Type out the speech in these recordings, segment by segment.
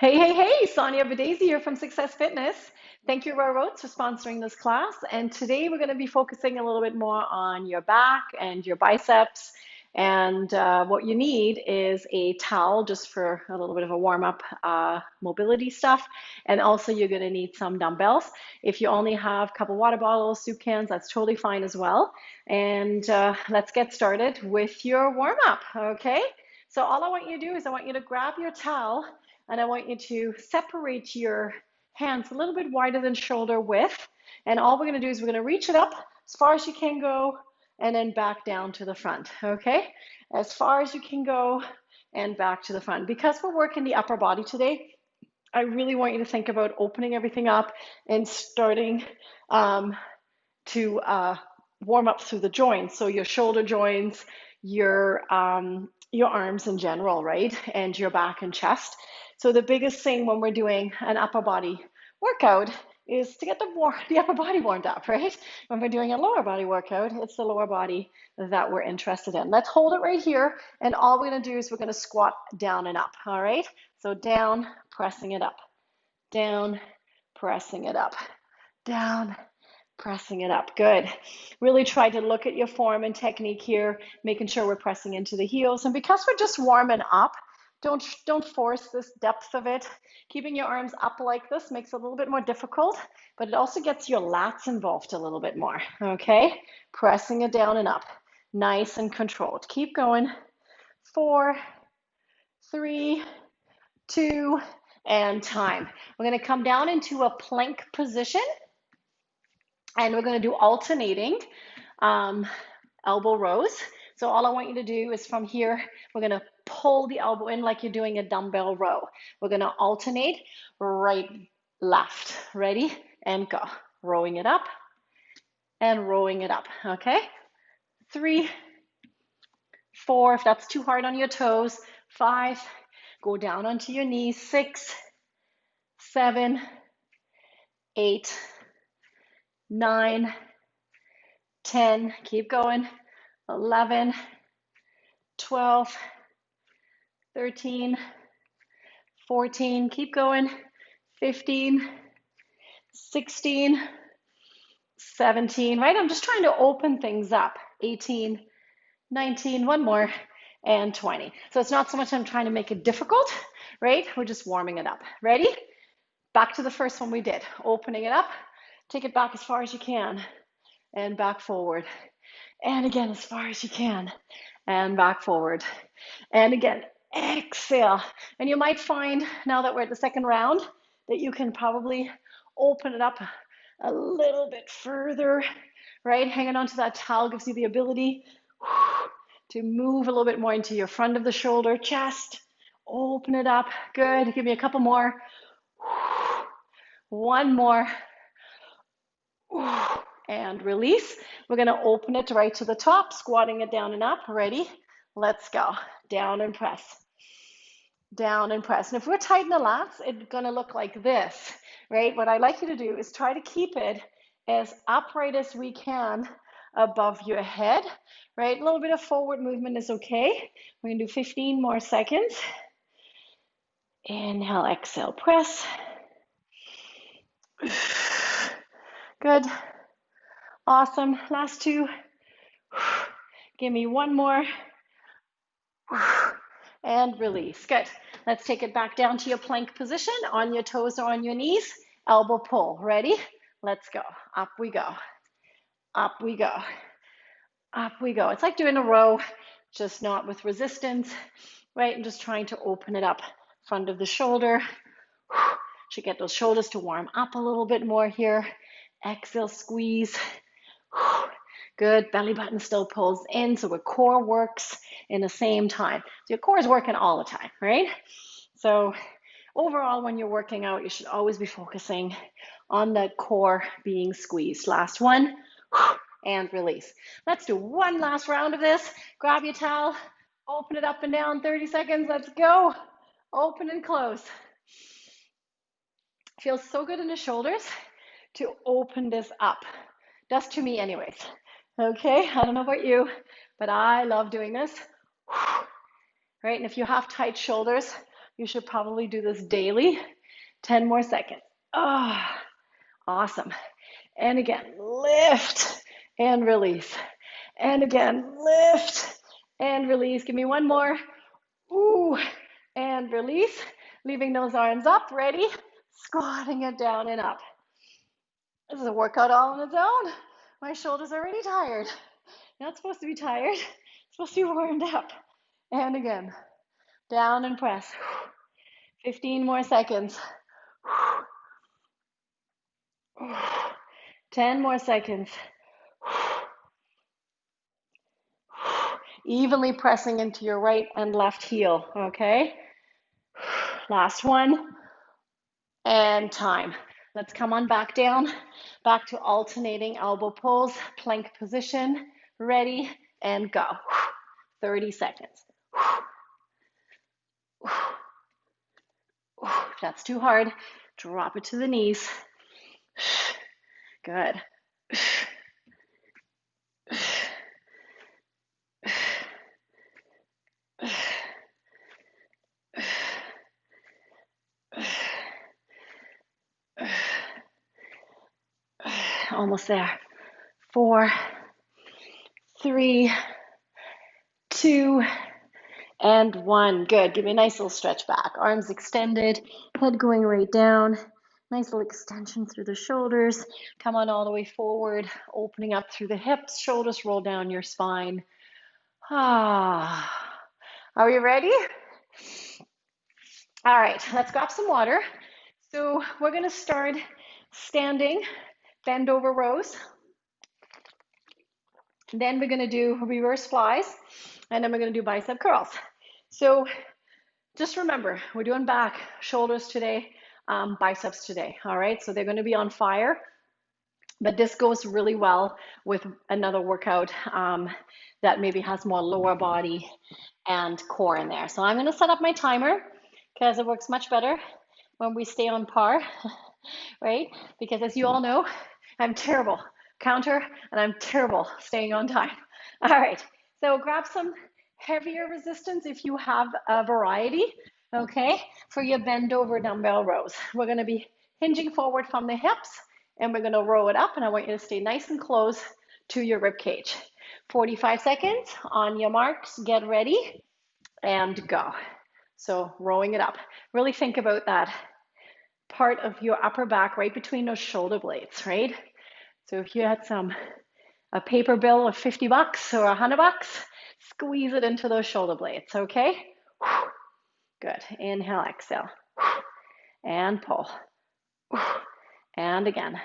Hey, Sonja Badesi here from Success Fitness. Thank you, Railroads, for sponsoring this class. And today we're going to be focusing a little bit more on your back and your biceps. And what you need is a towel just for a little bit of a warm-up mobility stuff. And also you're going to need some dumbbells. If you only have a couple water bottles, soup cans, that's totally fine as well. And let's get started with your warm-up, okay? So all I want you to do is I want you to grab your towel and I want you to separate your hands a little bit wider than shoulder width. And all we're going to do is we're going to reach it up as far as you can go and then back down to the front, okay? As far as you can go and back to the front. Because we're working the upper body today, I really want you to think about opening everything up and starting to warm up through the joints. So your shoulder joints, your arms in general, right? And your back and chest. So the biggest thing when we're doing an upper body workout is to get the upper body warmed up, right? When we're doing a lower body workout, it's the lower body that we're interested in. Let's hold it right here. And all we're going to do is we're going to squat down and up, all right? So down, pressing it up. Down, pressing it up. Down, pressing it up. Good. Really try to look at your form and technique here, making sure we're pressing into the heels. And because we're just warming up, don't force this depth of it. Keeping your arms up like this makes it a little bit more difficult, but it also gets your lats involved a little bit more, okay? Pressing it down and up. Nice and controlled. Keep going. 4, 3, 2, and time. We're going to come down into a plank position. And we're going to do alternating elbow rows. So all I want you to do is from here, we're going to pull the elbow in like you're doing a dumbbell row. We're going to alternate right, left. Ready? And go. Rowing it up and rowing it up. Okay? 3, 4, if that's too hard on your toes. 5, go down onto your knees. 6, 7, 8, 9, 10, keep going, 11, 12, 13, 14, keep going, 15, 16, 17, right? I'm just trying to open things up, 18, 19, one more, and 20. So it's not so much I'm trying to make it difficult, right? We're just warming it up. Ready? Back to the first one we did, opening it up, take it back as far as you can, and back forward. And again, as far as you can, and back forward. And again, exhale. And you might find now that we're at the second round that you can probably open it up a little bit further, right? Hanging onto that towel gives you the ability to move a little bit more into your front of the shoulder, chest. Open it up. Good. Give me a couple more. One more. And release. We're going to open it right to the top, squatting it down and up. Ready? Let's go. Down and press. Down and press. And if we're tight in the lats, it's going to look like this, right? What I like you to do is try to keep it as upright as we can above your head, right? A little bit of forward movement is okay. We're going to do 15 more seconds. Inhale, exhale, press. Good. Awesome. Last 2. Give me one more. And release. Good. Let's take it back down to your plank position on your toes or on your knees. Elbow pull. Ready? Let's go. Up we go. Up we go. Up we go. It's like doing a row, just not with resistance, right? I'm just trying to open it up. Front of the shoulder. Should get those shoulders to warm up a little bit more here. Exhale, squeeze. Good. Belly button still pulls in, so our core works in the same time. So your core is working all the time, right? So overall, when you're working out, you should always be focusing on the core being squeezed. Last one, and release. Let's do one last round of this. Grab your towel, open it up and down, 30 seconds. Let's go. Open and close. Feels so good in the shoulders to open this up. Does to me anyways. Okay, I don't know about you, but I love doing this. Right, and if you have tight shoulders, You should probably do this daily. 10 more seconds. Oh, awesome. And again, lift and release. And again, lift and release. Give me one more. Ooh, and release. Leaving those arms up, ready? Squatting it down and up. This is a workout all on its own. My shoulders are already tired. Not supposed to be tired. It's supposed to be warmed up. And again, down and press. 15 more seconds. 10 more seconds. Evenly pressing into your right and left heel, okay? Last one. And time. Let's come on back down, back to alternating elbow pulls, plank position, ready, and go. 30 seconds. If that's too hard, drop it to the knees. Good. Almost there. 4, 3, 2, and 1. Good. Give me a nice little stretch back. Arms extended, head going right down. Nice little extension through the shoulders. Come on all the way forward, opening up through the hips. Shoulders roll down your spine. Ah. Are we ready? All right, let's grab some water. So we're going to start standing, bend over rows. Then we're going to do reverse flies, and then we're going to do bicep curls. So just remember, we're doing back, shoulders today, biceps today, all right? So they're going to be on fire, but this goes really well with another workout that maybe has more lower body and core in there. So I'm going to set up my timer because it works much better when we stay on par, right? Because as you all know, I'm terrible counter and I'm terrible staying on time. All right, so grab some heavier resistance if you have a variety, okay, for your bend over dumbbell rows. We're going to be hinging forward from the hips and we're going to row it up, and I want you to stay nice and close to your rib cage. 45 seconds on your marks, get ready and go. So rowing it up. Really think about that part of your upper back right between those shoulder blades, right? So if you had a paper bill of 50 bucks or 100 bucks, squeeze it into those shoulder blades, okay? Good. Inhale, exhale. And pull. And again.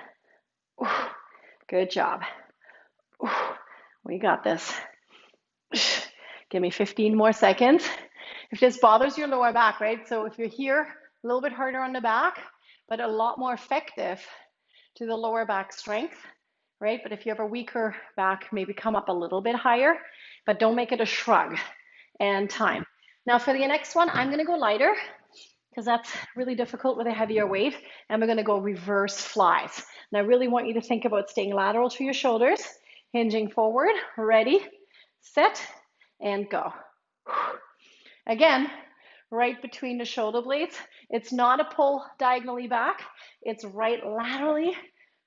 Good job. We got this. Give me 15 more seconds. If this bothers your lower back, right? So if you're here, a little bit harder on the back, but a lot more effective to the lower back strength, right? But if you have a weaker back, maybe come up a little bit higher, but don't make it a shrug. And time. Now for the next one, I'm gonna go lighter because that's really difficult with a heavier weight, and we're gonna go reverse flies. And I really want you to think about staying lateral to your shoulders, hinging forward, ready, set, and go. Again, right between the shoulder blades. It's not a pull diagonally back, it's right laterally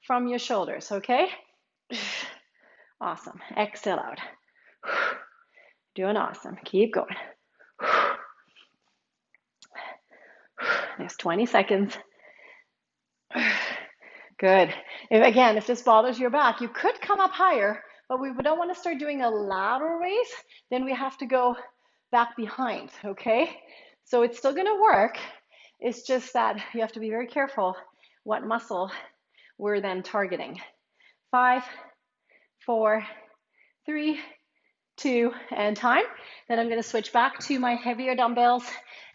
from your shoulders, okay? Awesome. Exhale out. Doing awesome. Keep going. There's 20 seconds. Good. If this bothers your back, you could come up higher, but we don't want to start doing a lateral raise. Then we have to go back behind, okay? So it's still going to work. It's just that you have to be very careful what muscle we're then targeting. 5, 4, 3, 2, and time. Then I'm going to switch back to my heavier dumbbells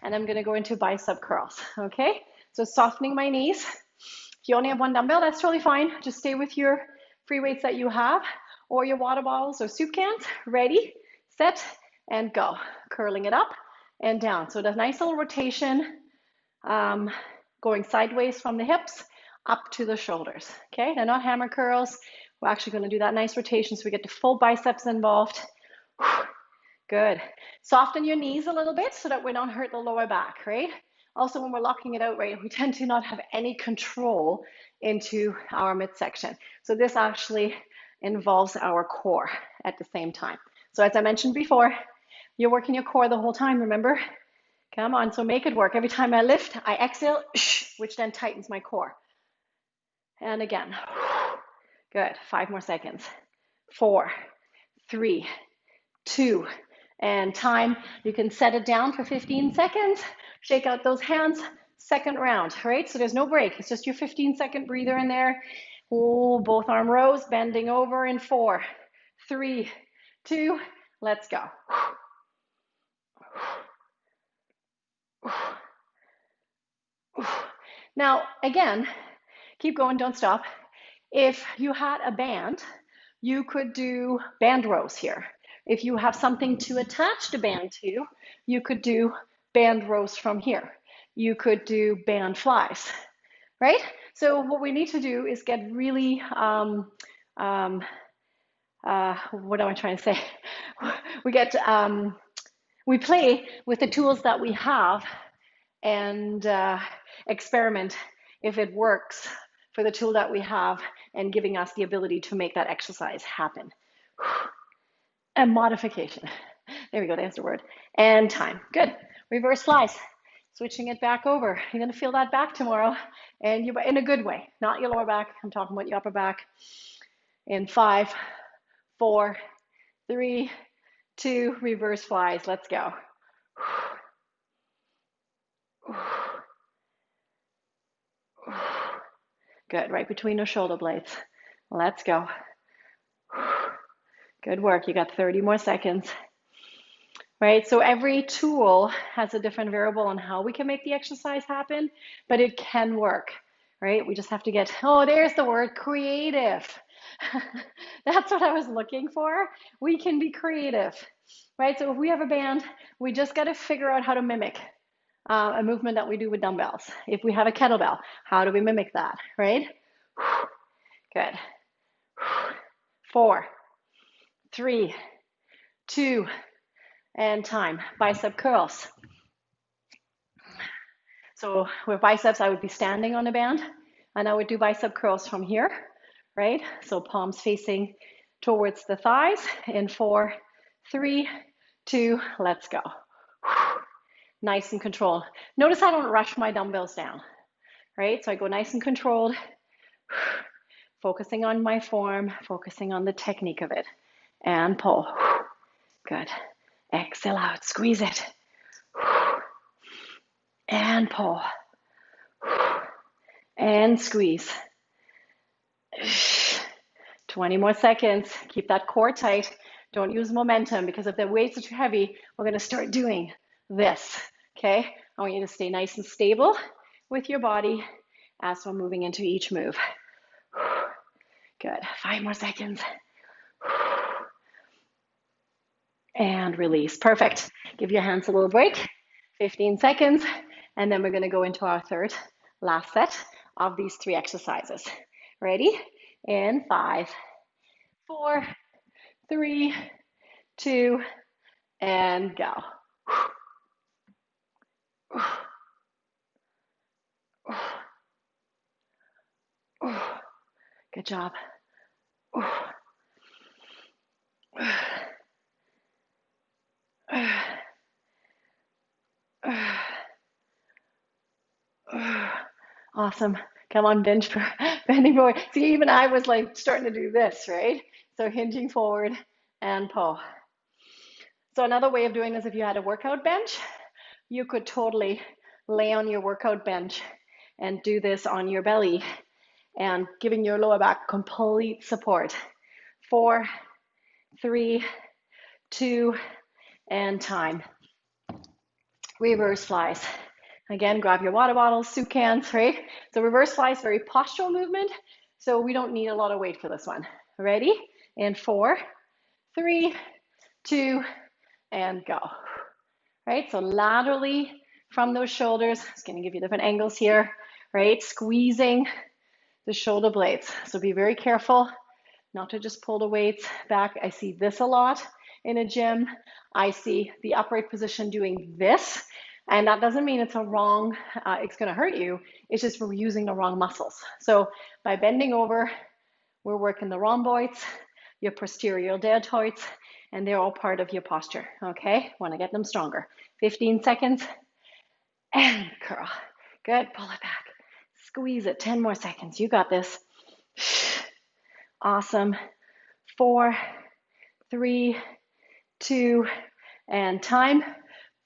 and I'm going to go into bicep curls, okay? So softening my knees. If you only have one dumbbell, that's totally fine. Just stay with your free weights that you have or your water bottles or soup cans. Ready, set, and go. Curling it up and down. So the nice little rotation going sideways from the hips up to the shoulders, okay? They're not hammer curls. We're actually going to do that nice rotation so we get the full biceps involved. Good. Soften your knees a little bit so that we don't hurt the lower back, right? Also, when we're locking it out, right, we tend to not have any control into our midsection. So this actually involves our core at the same time. So as I mentioned before, you're working your core the whole time, remember? Come on, so make it work. Every time I lift, I exhale, which then tightens my core. And again, good. 5 more seconds. 4, 3, 2, and time. You can set it down for 15 seconds. Shake out those hands. Second round, right? So there's no break. It's just your 15-second breather in there. Oh, both arm rows, bending over in 4, 3, 2, let's go. Now, again, keep going, don't stop. If you had a band, you could do band rows here. If you have something to attach the band to, you could do band rows from here. You could do band flies, right? So what we need to do is get really, what am I trying to say? We play with the tools that we have and experiment if it works for the tool that we have and giving us the ability to make that exercise happen. And modification. There we go, there's the word. And time. Good. Reverse flies. Switching it back over. You're going to feel that back tomorrow, and you're in a good way, not your lower back. I'm talking about your upper back. In 5, 4, 3, 2, reverse flies. Let's go. Good, right between those shoulder blades. Let's go. Good work. You got 30 more seconds. Right, so every tool has a different variable on how we can make the exercise happen, but it can work, right? We just have to get, oh, there's the word, creative. That's what I was looking for. We can be creative, right? So if we have a band, we just got to figure out how to mimic a movement that we do with dumbbells. If we have a kettlebell, how do we mimic that, right? Good. 4, 3, 2, and time. Bicep curls. So with biceps, I would be standing on a band, and I would do bicep curls from here, right? So palms facing towards the thighs in 4, 3, 2, let's go. Nice and controlled. Notice I don't rush my dumbbells down, right? So I go nice and controlled, focusing on my form, focusing on the technique of it, and pull. Good. Exhale out, squeeze it. And pull. And squeeze. 20 more seconds. Keep that core tight. Don't use momentum, because if the weights are too heavy, we're going to start doing this. Okay? I want you to stay nice and stable with your body as we're moving into each move. Good. 5 more seconds. And release. Perfect. Give your hands a little break. 15 seconds. And then we're going to go into our third, last set of these 3 exercises. Ready? In 5, 4, 3, 2, and go. Good job. Awesome. Come on, bench for bending forward. See, even I was like starting to do this, right? So hinging forward and pull. So another way of doing this, if you had a workout bench, you could totally lay on your workout bench and do this on your belly and giving your lower back complete support. 4, 3, 2, and time. Reverse flies. Again, grab your water bottles, soup cans, right? So reverse flies, very postural movement. So we don't need a lot of weight for this one. Ready? In 4, 3, 2, and go. Right? So laterally from those shoulders. It's going to give you different angles here, right? Squeezing the shoulder blades. So be very careful not to just pull the weights back. I see this a lot. in a gym, I see the upright position doing this. And that doesn't mean it's it's going to hurt you. It's just we're using the wrong muscles. So by bending over, we're working the rhomboids, your posterior deltoids, and they're all part of your posture. Okay, want to get them stronger. 15 seconds and curl. Good, pull it back. Squeeze it, 10 more seconds. You got this. Awesome. 4, 3, 2, and time.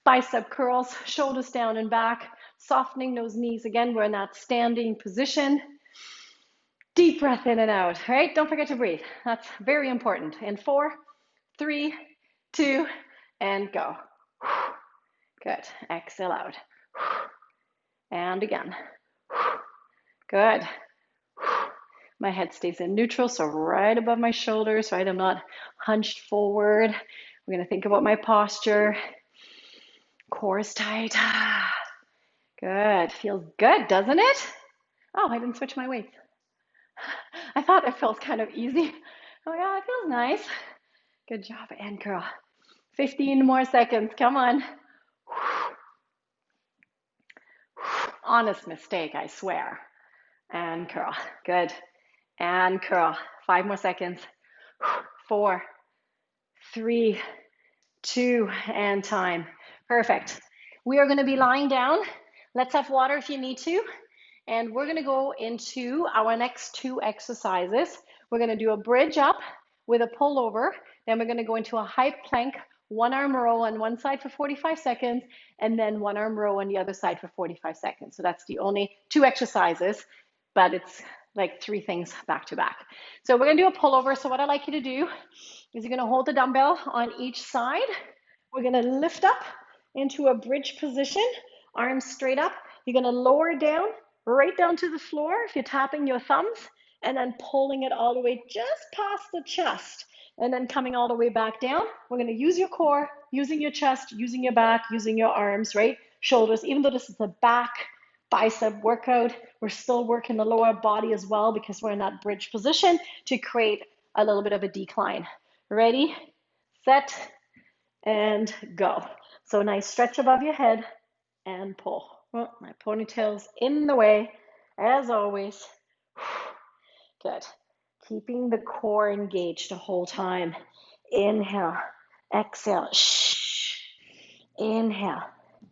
Bicep curls, shoulders down and back, softening those knees. Again, we're in that standing position. Deep breath in and out, right? Don't forget to breathe. That's very important. In 4, 3, 2, and go. Good. Exhale out. And again. Good. My head stays in neutral, so right above my shoulders, right? I'm not hunched forward. We're going to think about my posture. Core is tight. Good. Feels good, doesn't it? Oh, I didn't switch my weights. I thought it felt kind of easy. Oh, yeah, it feels nice. Good job, and curl. 15 more seconds. Come on. Honest mistake, I swear. And curl. Good. And curl. 5 more seconds. 4, 3, 2, and time. Perfect. We are going to be lying down. Let's have water if you need to. And we're going to go into our next 2 exercises. We're going to do a bridge up with a pullover. Then we're going to go into a high plank, 1-arm row on one side for 45 seconds, and then 1-arm row on the other side for 45 seconds. So that's the only 2 exercises, but it's like 3 things back to back. So we're going to do a pullover. So what I'd like you to do is you're going to hold the dumbbell on each side. We're going to lift up into a bridge position, arms straight up. You're going to lower down, right down to the floor if you're tapping your thumbs, and then pulling it all the way just past the chest, and then coming all the way back down. We're going to use your core, using your chest, using your back, using your arms, right? Shoulders. Even though this is a back bicep workout, we're still working the lower body as well because we're in that bridge position to create a little bit of a decline. Ready, set, and go. So nice stretch above your head and pull. Oh, my ponytail's in the way, as always. Good. Keeping the core engaged the whole time. Inhale, exhale, shh. Inhale,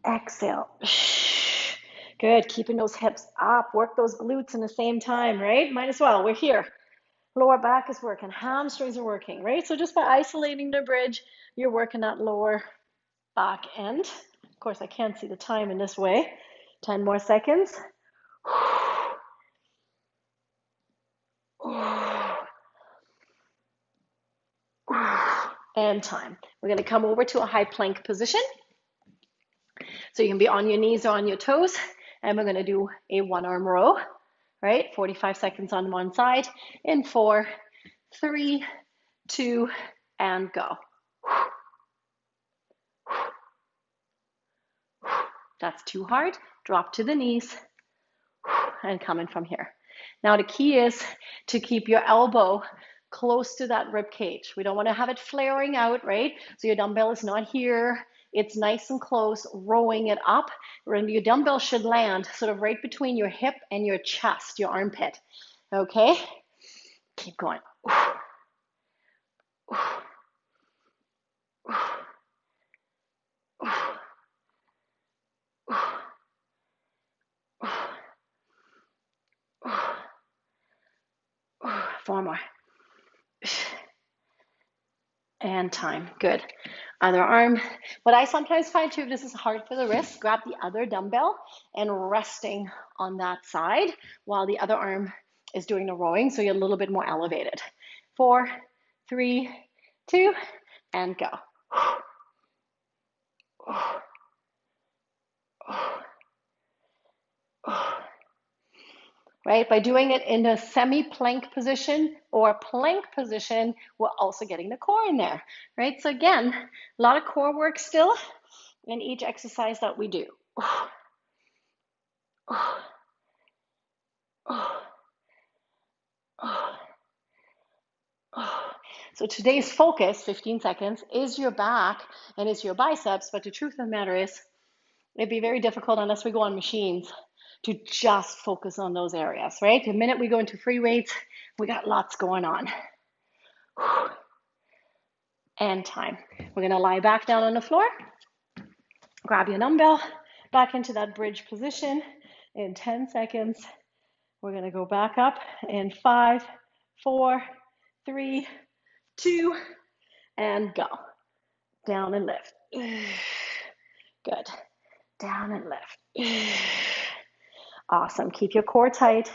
exhale, shh. Good. Keeping those hips up. Work those glutes in the same time, right? Might as well. We're here. Lower back is working. Hamstrings are working, right? So just by isolating the bridge, you're working that lower back end. Of course, I can't see the time in this way. 10 more seconds. And time. We're going to come over to a high plank position. So you can be on your knees or on your toes. And we're going to do a 1-arm row, right? 45 seconds on one side. In 4, 3, 2, and go. That's too hard. Drop to the knees and come in from here. Now the key is to keep your elbow close to that rib cage. We don't want to have it flaring out, right? So your dumbbell is not here. It's nice and close, rowing it up. Your dumbbell should land sort of right between your hip and your chest, your armpit. Okay? Keep going. Four more. And time. Good. Other arm. What I sometimes find too, if this is hard for the wrist, grab the other dumbbell and resting on that side while the other arm is doing the rowing, so you're a little bit more elevated. 4, 3, 2, and go. Right? By doing it in a semi-plank position or plank position, we're also getting the core in there, right? So again, a lot of core work still in each exercise that we do. So So today's focus, 15 seconds, is your back and is your biceps, but the truth of the matter is, it'd be very difficult unless we go on machines to just focus on those areas, right? The minute we go into free weights, we got lots going on. And time. We're gonna lie back down on the floor, grab your dumbbell, back into that bridge position in 10 seconds. We're gonna go back up in 5, 4, 3, 2, and go. Down and lift. Good. Down and lift. Awesome. Keep your core tight.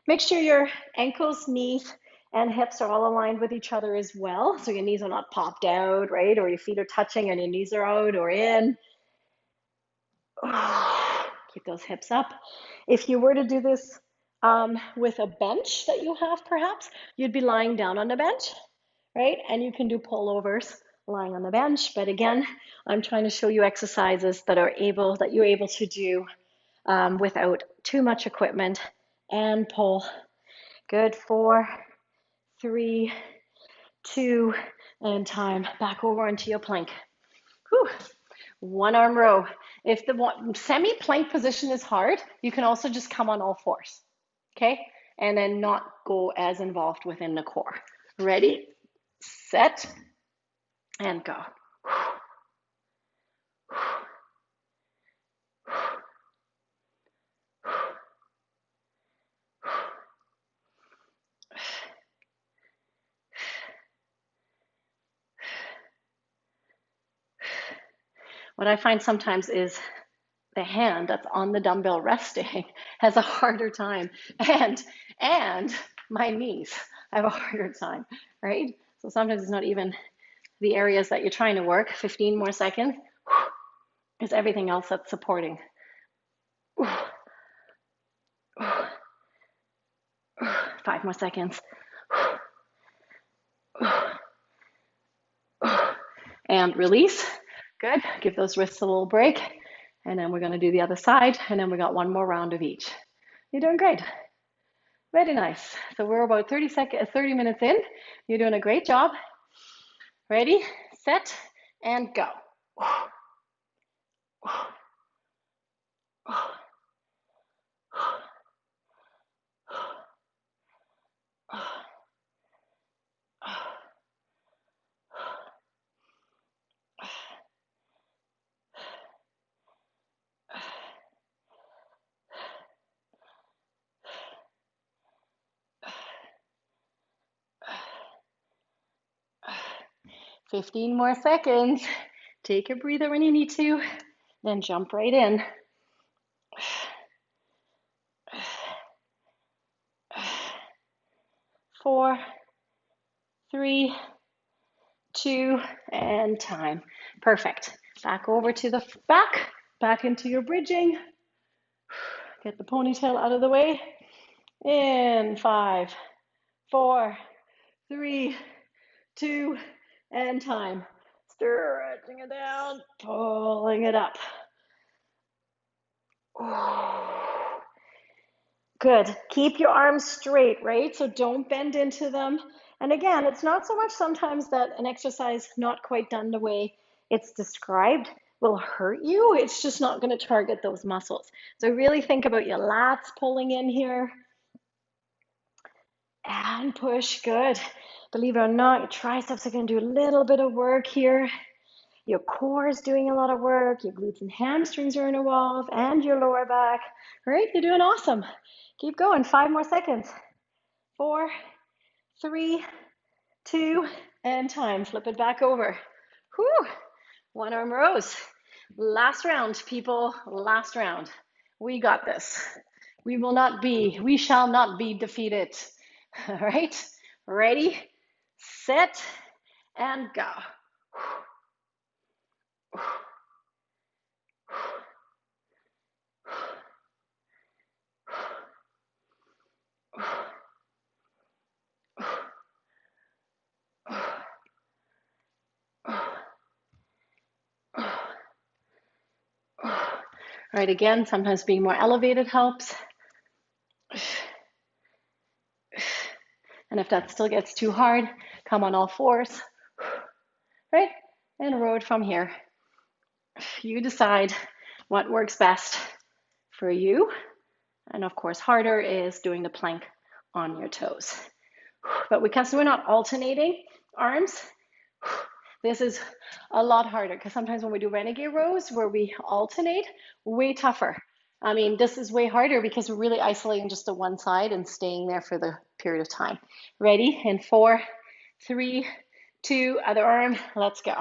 Make sure your ankles, knees, and hips are all aligned with each other as well. So your knees are not popped out, right? Or your feet are touching and your knees are out or in. Keep those hips up. If you were to do this with a bench that you have, perhaps, you'd be lying down on the bench, right? And you can do pullovers lying on the bench. But again, I'm trying to show you exercises that you're able to do without too much equipment. And pull. Good. 4, 3, 2, and time. Back over into your plank. Whew. One arm row. If the semi-plank position is hard, you can also just come on all fours, okay? And then not go as involved within the core. Ready, set, and go. What I find sometimes is the hand that's on the dumbbell resting has a harder time, and my knees have a harder time, right? So sometimes it's not even the areas that you're trying to work. 15 more seconds. Is everything else that's supporting. 5 more seconds. And release. Good. Give those wrists a little break. And then we're going to do the other side. And then we got one more round of each. You're doing great. Very nice. So we're about 30 minutes in. You're doing a great job. Ready, set, and go. Fifteen more seconds. Take a breather when you need to, then jump right in. 4, 3, 2, and time. Perfect. Back over to the back into your bridging. Get the ponytail out of the way. In 5, 4, 3, 2, and time. Stretching it down, pulling it up. Good. Keep your arms straight, right? So don't bend into them. And again, it's not so much sometimes that an exercise not quite done the way it's described will hurt you. It's just not going to target those muscles. So really think about your lats pulling in here. And push. Good. Believe it or not, your triceps are going to do a little bit of work here. Your core is doing a lot of work. Your glutes and hamstrings are involved, and your lower back. All right, you're doing awesome. Keep going. 5 more seconds. 4, 3, 2, and time. Flip it back over. Whew. One arm rows. Last round, people. Last round. We got this. We shall not be defeated. All right, ready, set, and go. All right, again, sometimes being more elevated helps. And if that still gets too hard, come on all fours, right? And row it from here. You decide what works best for you. And of course, harder is doing the plank on your toes. But because we're not alternating arms, this is a lot harder because sometimes when we do renegade rows where we alternate, way tougher. I mean, this is way harder because we're really isolating just to one side and staying there for the period of time. Ready? In 4, 3, 2, other arm, let's go.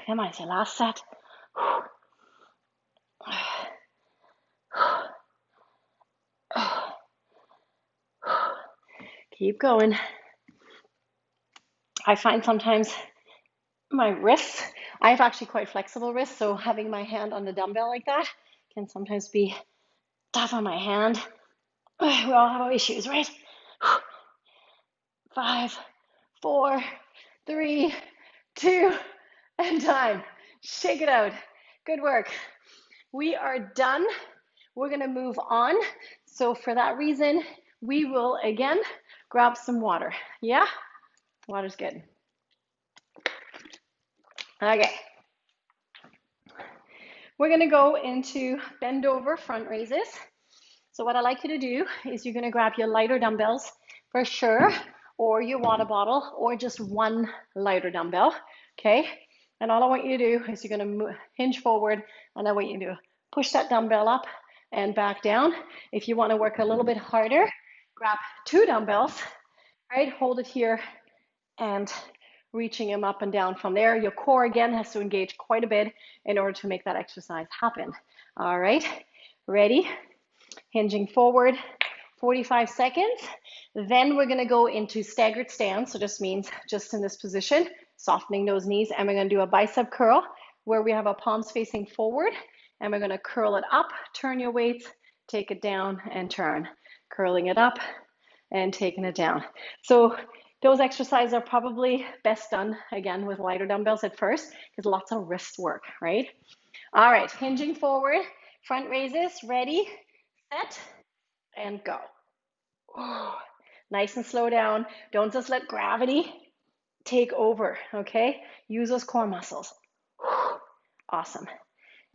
Come on, it's your last set. Keep going. I find sometimes my wrists, I have actually quite flexible wrists, so having my hand on the dumbbell like that can sometimes be tough on my hand. We all have our issues, right? 5, 4, 3, 2, and time. Shake it out. Good work. We are done. We're going to move on. So for that reason, we will again grab some water. Yeah? Water's good. Okay. We're going to go into bend over front raises. So what I like you to do is you're going to grab your lighter dumbbells for sure, or your water bottle, or just one lighter dumbbell, okay? And all I want you to do is you're going to hinge forward, and I want you to push that dumbbell up and back down. If you want to work a little bit harder, grab 2 dumbbells, right? Hold it here and reaching them up and down from there. Your core again has to engage quite a bit in order to make that exercise happen. All right, ready? Hinging forward, 45 seconds. Then we're gonna go into staggered stance. So this means just in this position, softening those knees, and we're gonna do a bicep curl where we have our palms facing forward, and we're gonna curl it up, turn your weights, take it down and turn. Curling it up and taking it down. So those exercises are probably best done again with lighter dumbbells at first because lots of wrist work, right? All right, hinging forward, front raises, ready, set, and go. Oh, nice and slow down. Don't just let gravity take over, okay? Use those core muscles. Awesome.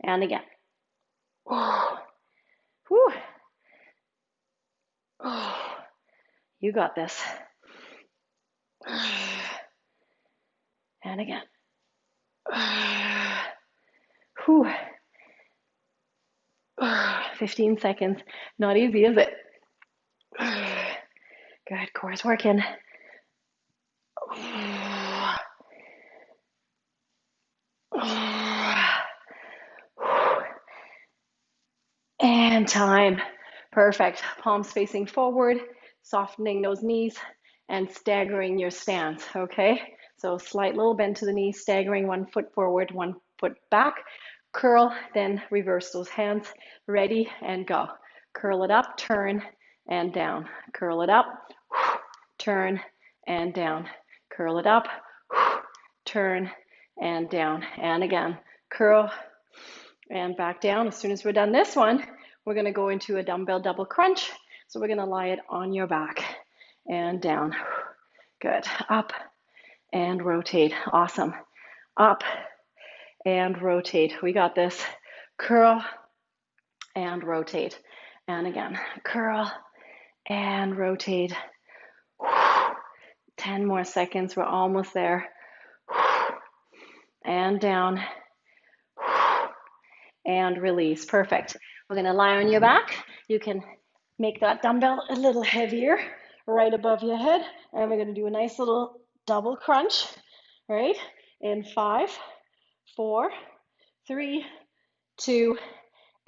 And again. Oh, whew. Oh, you got this. And again. Whew. 15 seconds. Not easy, is it? Good, core's working. And time. Perfect. Palms facing forward, softening those knees and staggering your stance, okay? So slight little bend to the knee, staggering 1 foot forward, 1 foot back. Curl, then reverse those hands. Ready and go. Curl it up, turn and down. Curl it up, turn and down. Curl it up, turn and down. And again, curl and back down. As soon as we're done this one, we're going to go into a dumbbell double crunch. So we're going to lie it on your back and down. Good. Up and rotate. Awesome. Up and rotate. We got this. Curl and rotate. And again, curl and rotate. 10 more seconds. We're almost there. And down. And release. Perfect. We're going to lie on your back. You can make that dumbbell a little heavier right above your head. And we're going to do a nice little double crunch, right? In 5, 4, 3, 2,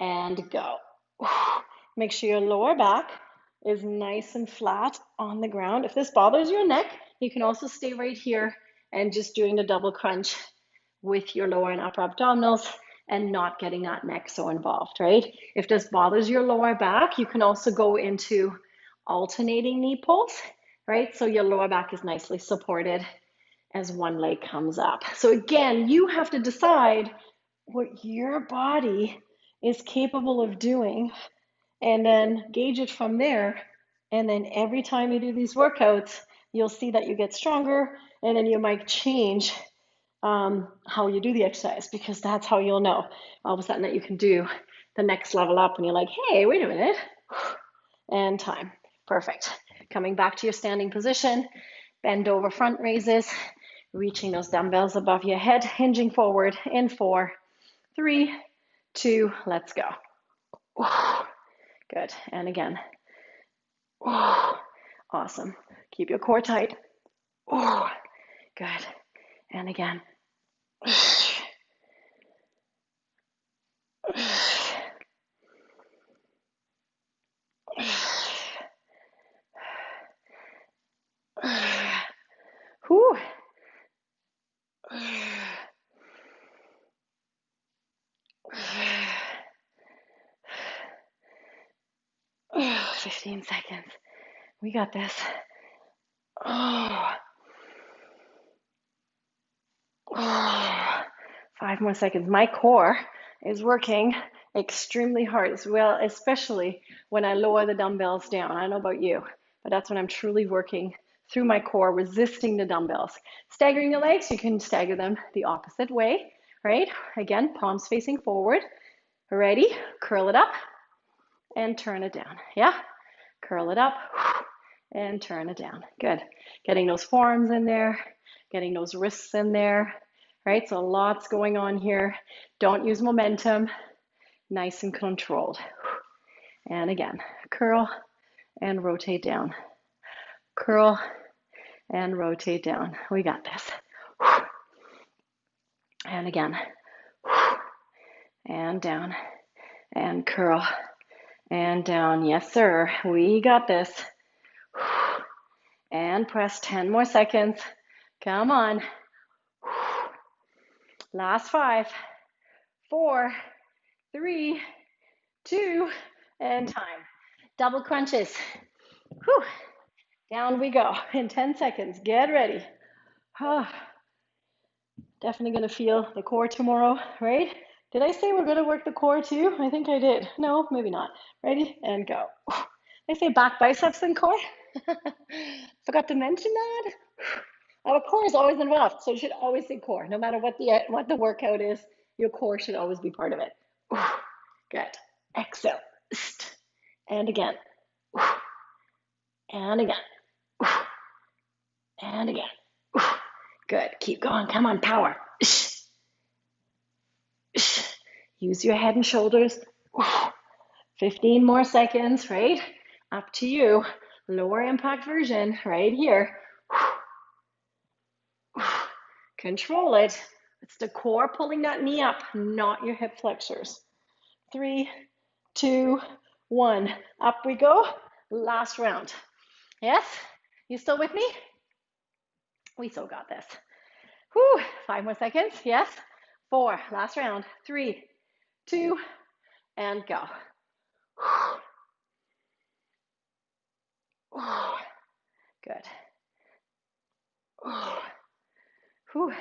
and go. Make sure your lower back is nice and flat on the ground. If this bothers your neck, you can also stay right here and just doing the double crunch with your lower and upper abdominals and not getting that neck so involved, right? If this bothers your lower back, you can also go into alternating knee pulls. right? So your lower back is nicely supported as one leg comes up. So again, you have to decide what your body is capable of doing and then gauge it from there. And then every time you do these workouts, you'll see that you get stronger, and then you might change how you do the exercise, because that's how you'll know all of a sudden that you can do the next level up and you're like, hey, wait a minute, and time. Perfect. Coming back to your standing position, bend over front raises, reaching those dumbbells above your head, hinging forward in 4, 3, 2, let's go. Good. And again. Awesome. Keep your core tight. Good. And again. Whew. 15 seconds. We got this. 5 more seconds. My core is working extremely hard as well, especially when I lower the dumbbells down. I don't know about you, but that's when I'm truly working through my core, resisting the dumbbells. Staggering the legs, you can stagger them the opposite way, right? Again, palms facing forward. Ready? Curl it up and turn it down. Yeah? Curl it up and turn it down. Good. Getting those forearms in there, getting those wrists in there, right? So lots going on here. Don't use momentum. Nice and controlled. And again, curl and rotate down. Curl and rotate down. We got this. And again. And down. And curl. And down. Yes, sir. We got this. And press 10 more seconds. Come on. Last 5, 4, 3, 2, and time. Double crunches. Whew. Down we go in 10 seconds. Get ready. Definitely going to feel the core tomorrow, right? Did I say we're going to work the core too? I think I did. No, maybe not. Ready? And go. Did I say back, biceps, and core? Forgot to mention that. Our core is always involved, so you should always say core. No matter what the workout is, your core should always be part of it. Good. Exhale. And again. And again. And again. Good. Keep going. Come on, power. Use your head and shoulders. 15 more seconds, right? Up to you. Lower impact version right here. Control it. It's the core pulling that knee up, not your hip flexors. 3, 2, 1. Up we go. Last round. Yes? You still with me? We still got this. Whew. 5 more seconds. Yes? 4. Last round. 3, 2, and go. Good. Whew.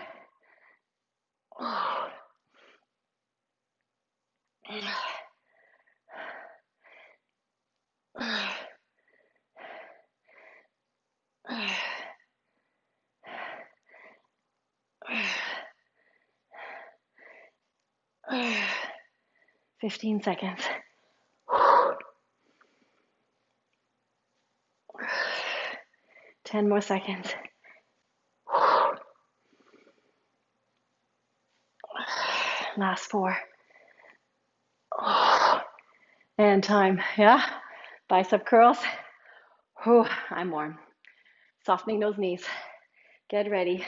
15 seconds. 10 more seconds. Last 4. And time. Yeah? Bicep curls. Whew, I'm warm. Softening those knees. Get ready.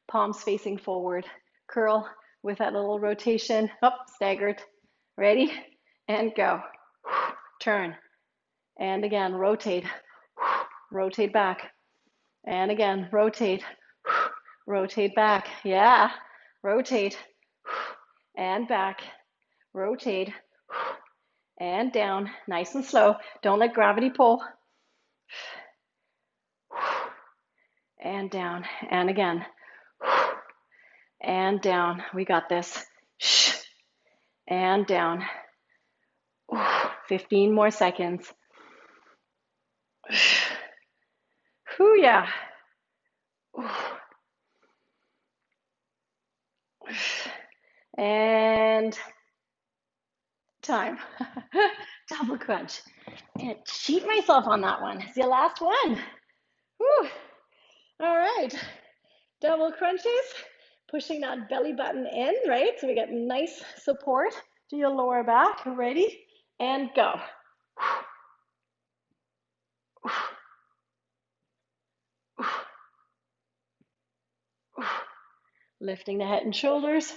Palms facing forward. Curl with that little rotation. Up, staggered. Ready? And go. Turn. And again, rotate. Rotate back. And again, rotate. Rotate back. Yeah. Rotate. And back. Rotate. And down. Nice and slow. Don't let gravity pull. and down, and again, and down. We got this. And down. 15 more seconds. Whew, yeah. And time. Double crunch. I'm gonna cheat myself on that one. It's your last one. Whew. All right. Double crunches. Pushing that belly button in, right? So we get nice support to your lower back. Ready? And go. Lifting the head and shoulders.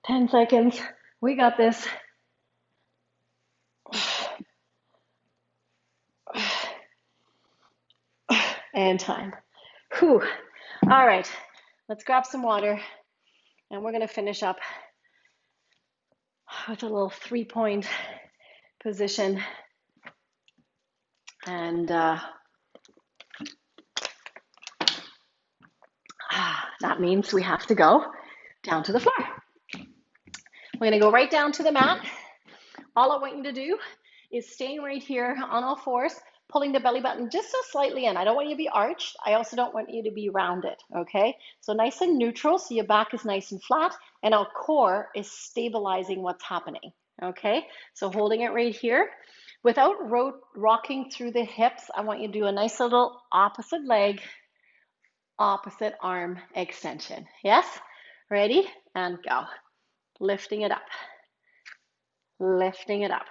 10 seconds. We got this. And time. Whew. All right. Let's grab some water. And we're going to finish up with a little 3-point position. And that means we have to go down to the floor. We're going to go right down to the mat. All I want you to do is staying right here on all fours, pulling the belly button just so slightly in. I don't want you to be arched. I also don't want you to be rounded, okay? So nice and neutral, so your back is nice and flat, and our core is stabilizing what's happening, okay? So holding it right here. Without rocking through the hips, I want you to do a nice little opposite leg, opposite arm extension. Yes? Ready? And go. Lifting it up. Lifting it up.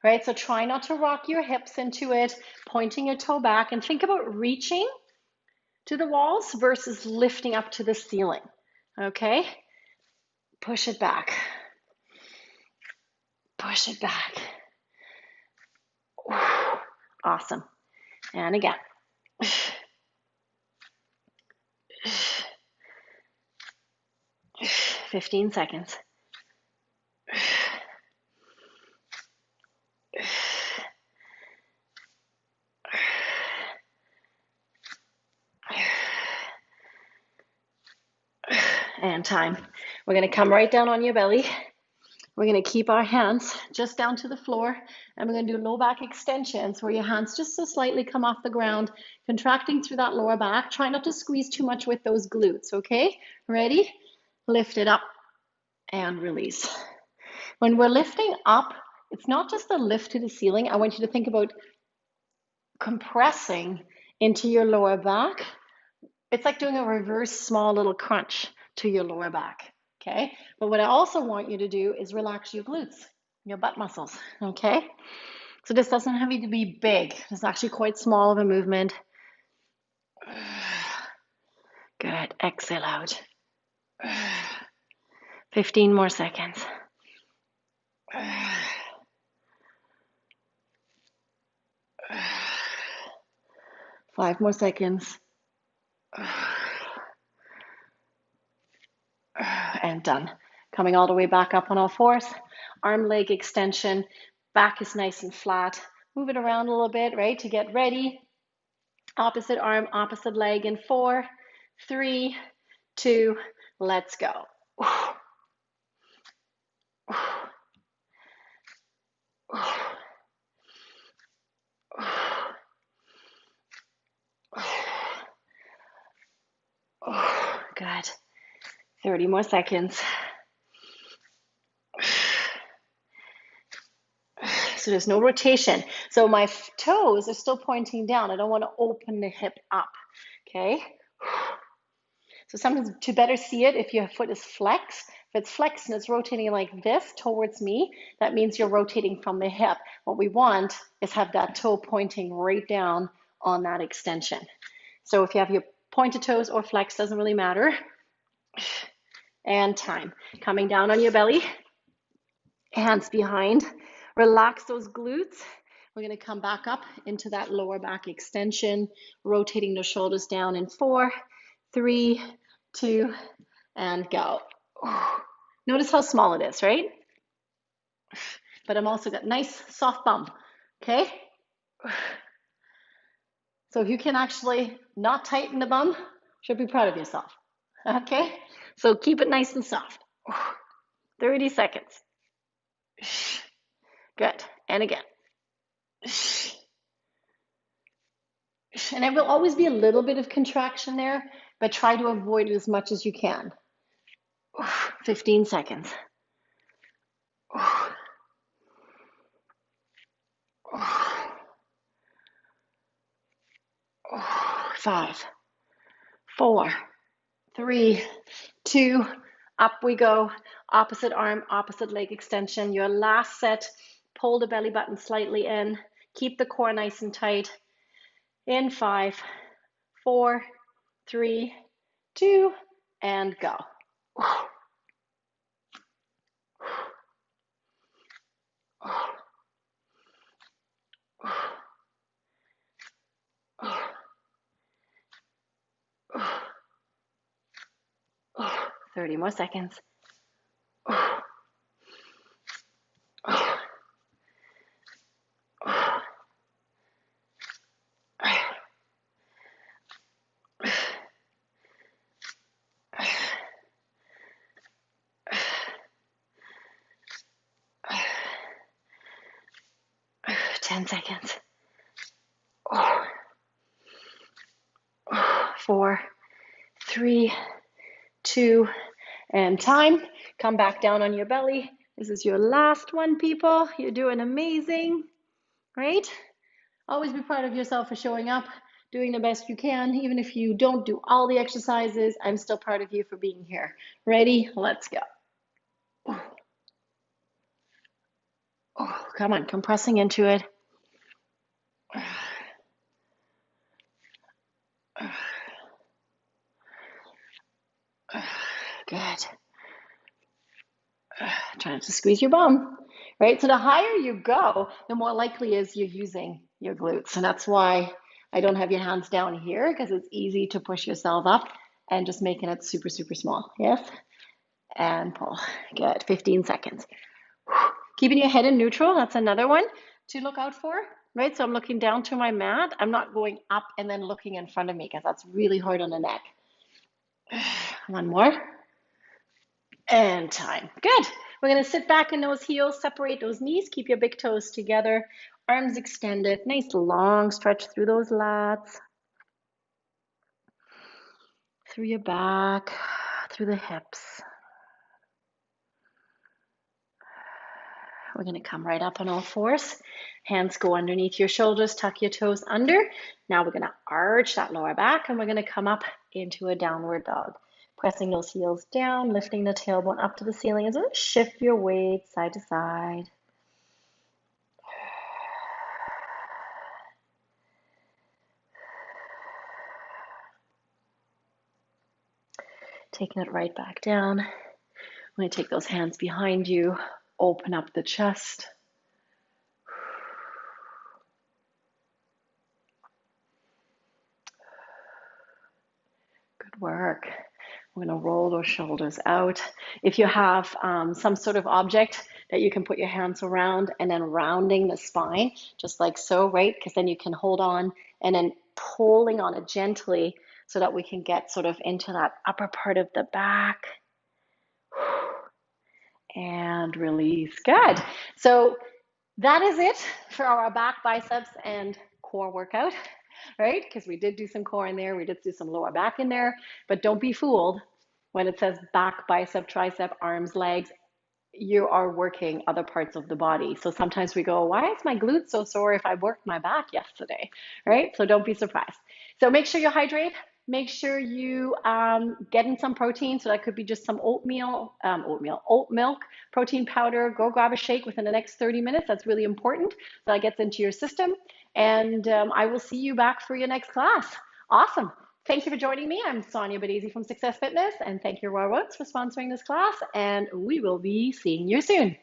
Right? So try not to rock your hips into it, pointing your toe back, and think about reaching to the walls versus lifting up to the ceiling. Okay? Push it back. Push it back. Awesome. And again. 15 seconds. And time. We're going to come right down on your belly. We're going to keep our hands just down to the floor, and we're going to do low back extensions where your hands just so slightly come off the ground, contracting through that lower back. Try not to squeeze too much with those glutes, okay? Ready? Lift it up and release. When we're lifting up, it's not just a lift to the ceiling. I want you to think about compressing into your lower back. It's like doing a reverse small little crunch to your lower back. Okay, but what I also want you to do is relax your glutes, your butt muscles, okay? So this doesn't have to be big. It's actually quite small of a movement. Good, exhale out. 15 more seconds. 5 more seconds. And done. Coming all the way back up on all fours. Arm leg extension. Back is nice and flat. Move it around a little bit, right, to get ready. Opposite arm, opposite leg in 4, 3, 2, let's go. Good. 30 more seconds. So there's no rotation. So my toes are still pointing down. I don't want to open the hip up. Okay. So sometimes to better see it, if your foot is flexed, if it's flexed and it's rotating like this towards me, that means you're rotating from the hip. What we want is have that toe pointing right down on that extension. So if you have your pointed toes or flex, doesn't really matter. and time. Coming down on your belly, hands behind. Relax those glutes. We're going to come back up into that lower back extension, rotating the shoulders down in 4, 3, 2, and go. Notice how small it is, right? But I'm also got nice soft bum, okay? So if you can actually not tighten the bum, you should be proud of yourself, okay? So keep it nice and soft. 30 seconds. Good, and again. And there will always be a little bit of contraction there, but try to avoid it as much as you can. 15 seconds. 5, 4, 3, 2, up we go. Opposite arm, opposite leg extension. Your last set, pull the belly button slightly in. Keep the core nice and tight. In 5, 4, 3, 2, and go. Oh, 30 more seconds. 10 seconds. 4, 3, 2, and time. Come back down on your belly. This is your last one, people. You're doing amazing, right? Always be proud of yourself for showing up, doing the best you can. Even if you don't do all the exercises, I'm still proud of you for being here. Ready? Let's go. Oh, come on, compressing into it. Good. Try not to squeeze your bum, right? So the higher you go, the more likely is you're using your glutes. And that's why I don't have your hands down here, because it's easy to push yourself up and just making it super, super small. Yes? And pull. Good. 15 seconds. Keeping your head in neutral, that's another one to look out for, right? So I'm looking down to my mat. I'm not going up and then looking in front of me, because that's really hard on the neck. One more. And time. Good. We're going to sit back in those heels, separate those knees, keep your big toes together, arms extended, nice long stretch through those lats, through your back, through the hips. We're going to come right up on all fours. Hands go underneath your shoulders, tuck your toes under. Now we're going to arch that lower back, and we're going to come up into a downward dog. Pressing those heels down, lifting the tailbone up to the ceiling as well. Shift your weight side to side. Taking it right back down. I'm going to take those hands behind you, open up the chest. Good work. We're going to roll those shoulders out. If you have some sort of object that you can put your hands around, and then rounding the spine, just like so, right? Because then you can hold on and then pulling on it gently so that we can get sort of into that upper part of the back. And release. Good. So that is it for our back, biceps, and core workout, right? Because we did do some core in there. We did do some lower back in there. But don't be fooled when it says back, bicep, tricep, arms, legs. You are working other parts of the body. So sometimes we go, why is my glute so sore if I worked my back yesterday, right? So don't be surprised. So make sure you hydrate. Make sure you get in some protein. So that could be just some oat milk, protein powder. Go grab a shake within the next 30 minutes. That's really important. So that gets into your system. And I will see you back for your next class. Awesome. Thank you for joining me. I'm Sonja Badesi from Success Fitness, and thank you, Roy Woods, for sponsoring this class. And we will be seeing you soon.